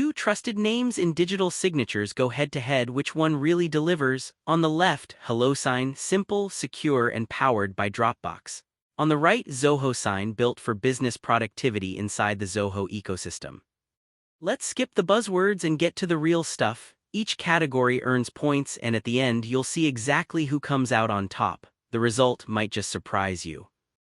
two trusted names in digital signatures go head-to-head. Which one really delivers? On the left, HelloSign, simple, secure, and powered by Dropbox. On the right, Zoho Sign, built for business productivity inside the Zoho ecosystem. Let's skip the buzzwords and get to the real stuff. Each category earns points, and at the end you'll see exactly who comes out on top. The result might just surprise you.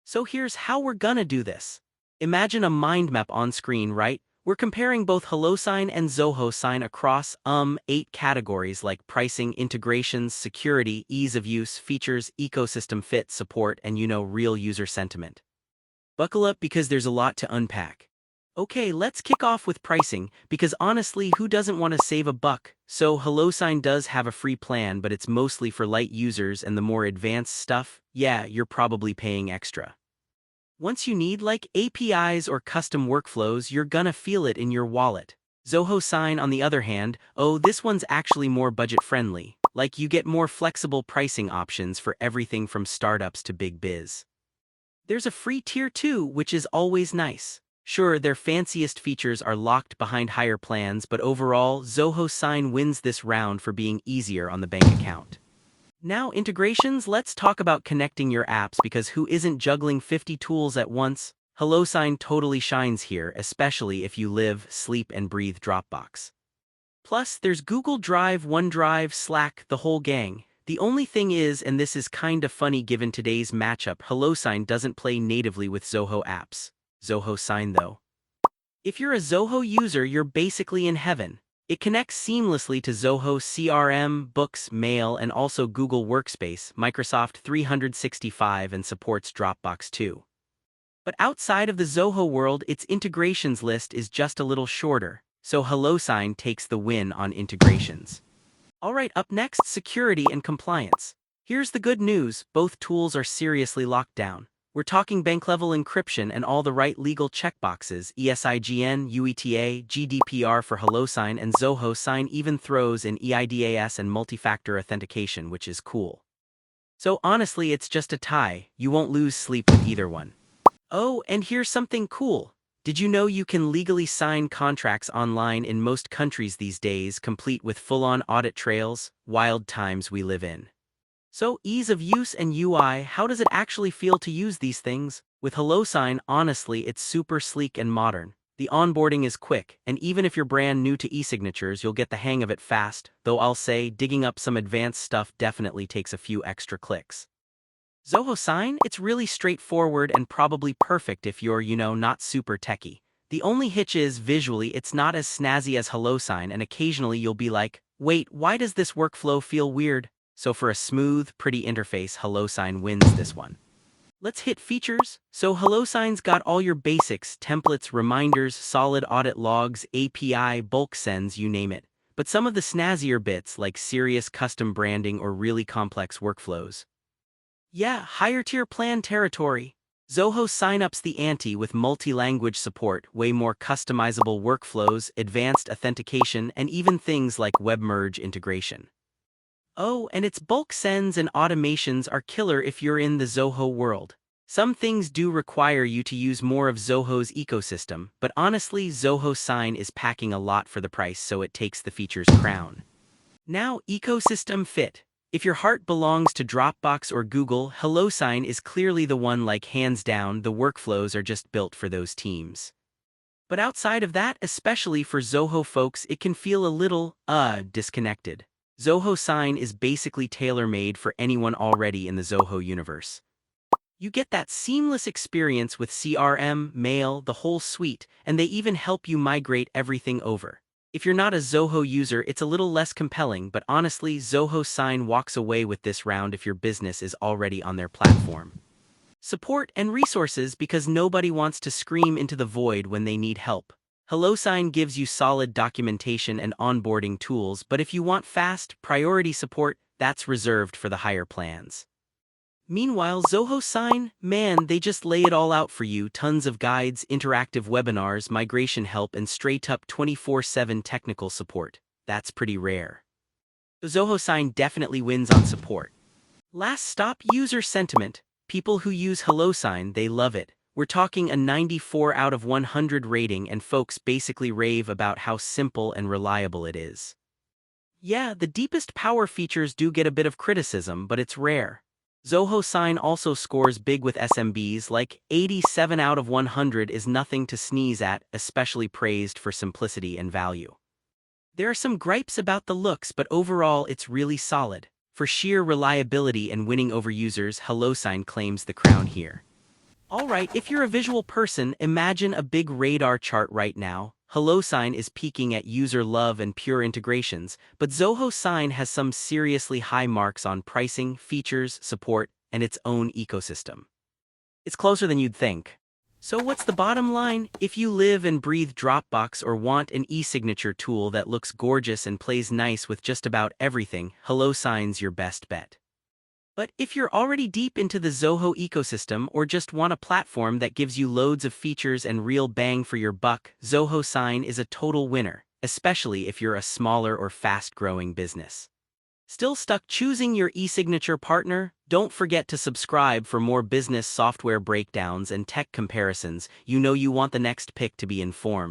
So here's how we're gonna do this. Imagine a mind map on screen, right? We're comparing both HelloSign and Zoho Sign across 8 categories like pricing, integrations, security, ease of use, features, ecosystem fit, support, and real user sentiment. Buckle up because there's a lot to unpack. Okay, let's kick off with pricing, because honestly, who doesn't want to save a buck? So HelloSign does have a free plan, but it's mostly for light users, and the more advanced stuff, yeah, you're probably paying extra. Once you need like APIs or custom workflows, you're gonna feel it in your wallet. Zoho Sign, on the other hand, this one's actually more budget-friendly. Like, you get more flexible pricing options for everything from startups to big biz. There's a free tier too, which is always nice. Sure, their fanciest features are locked behind higher plans, but overall, Zoho Sign wins this round for being easier on the bank account. Now, integrations, let's talk about connecting your apps, because who isn't juggling 50 tools at once? HelloSign totally shines here, especially if you live, sleep, and breathe Dropbox. Plus, there's Google Drive, OneDrive, Slack, the whole gang. The only thing is, and this is kinda funny given today's matchup, HelloSign doesn't play natively with Zoho apps. Zoho Sign though. If you're a Zoho user, you're basically in heaven. It connects seamlessly to Zoho CRM, Books, Mail, and also Google Workspace, Microsoft 365, and supports Dropbox too. But outside of the Zoho world, its integrations list is just a little shorter, so HelloSign takes the win on integrations. Alright, up next, security and compliance. Here's the good news, both tools are seriously locked down. We're talking bank-level encryption and all the right legal checkboxes: ESIGN, UETA, GDPR for HelloSign, and Zoho Sign even throws in eIDAS and multi-factor authentication, which is cool. So honestly, it's just a tie. You won't lose sleep with either one. Oh, and here's something cool. Did you know you can legally sign contracts online in most countries these days, complete with full-on audit trails? Wild times we live in. So, ease of use and UI, how does it actually feel to use these things? With HelloSign, honestly, it's super sleek and modern. The onboarding is quick, and even if you're brand new to e-signatures, you'll get the hang of it fast, though I'll say digging up some advanced stuff definitely takes a few extra clicks. Zoho Sign, it's really straightforward and probably perfect if you're, not super techy. The only hitch is, visually, it's not as snazzy as HelloSign, and occasionally you'll be like, wait, why does this workflow feel weird? So for a smooth, pretty interface, HelloSign wins this one. Let's hit features. So HelloSign's got all your basics: templates, reminders, solid audit logs, API, bulk sends, you name it. But some of the snazzier bits, like serious custom branding or really complex workflows. Yeah, higher tier plan territory. Zoho Sign ups the ante with multi-language support, way more customizable workflows, advanced authentication, and even things like web merge integration. Oh, and its bulk sends and automations are killer if you're in the Zoho world. Some things do require you to use more of Zoho's ecosystem, but honestly, Zoho Sign is packing a lot for the price, so it takes the feature's crown. Now, ecosystem fit. If your heart belongs to Dropbox or Google, HelloSign is clearly the one, like hands down. The workflows are just built for those teams. But outside of that, especially for Zoho folks, it can feel a little, disconnected. Zoho Sign is basically tailor-made for anyone already in the Zoho universe. You get that seamless experience with CRM, Mail, the whole suite, and they even help you migrate everything over. If you're not a Zoho user, it's a little less compelling, but honestly, Zoho Sign walks away with this round if your business is already on their platform. Support and resources, because nobody wants to scream into the void when they need help. HelloSign gives you solid documentation and onboarding tools, but if you want fast, priority support, that's reserved for the higher plans. Meanwhile, Zoho Sign, man, they just lay it all out for you: tons of guides, interactive webinars, migration help, and straight-up 24/7 technical support. That's pretty rare. Zoho Sign definitely wins on support. Last stop, user sentiment. People who use HelloSign, they love it. We're talking a 94 out of 100 rating, and folks basically rave about how simple and reliable it is. Yeah, the deepest power features do get a bit of criticism, but it's rare. Zoho Sign also scores big with SMBs, like 87 out of 100 is nothing to sneeze at, especially praised for simplicity and value. There are some gripes about the looks, but overall it's really solid. For sheer reliability and winning over users, HelloSign claims the crown here. Alright, if you're a visual person, imagine a big radar chart right now. HelloSign is peaking at user love and pure integrations, but Zoho Sign has some seriously high marks on pricing, features, support, and its own ecosystem. It's closer than you'd think. So what's the bottom line? If you live and breathe Dropbox or want an e-signature tool that looks gorgeous and plays nice with just about everything, HelloSign's your best bet. But if you're already deep into the Zoho ecosystem or just want a platform that gives you loads of features and real bang for your buck, Zoho Sign is a total winner, especially if you're a smaller or fast-growing business. Still stuck choosing your e-signature partner? Don't forget to subscribe for more business software breakdowns and tech comparisons. You know you want the next pick to be informed.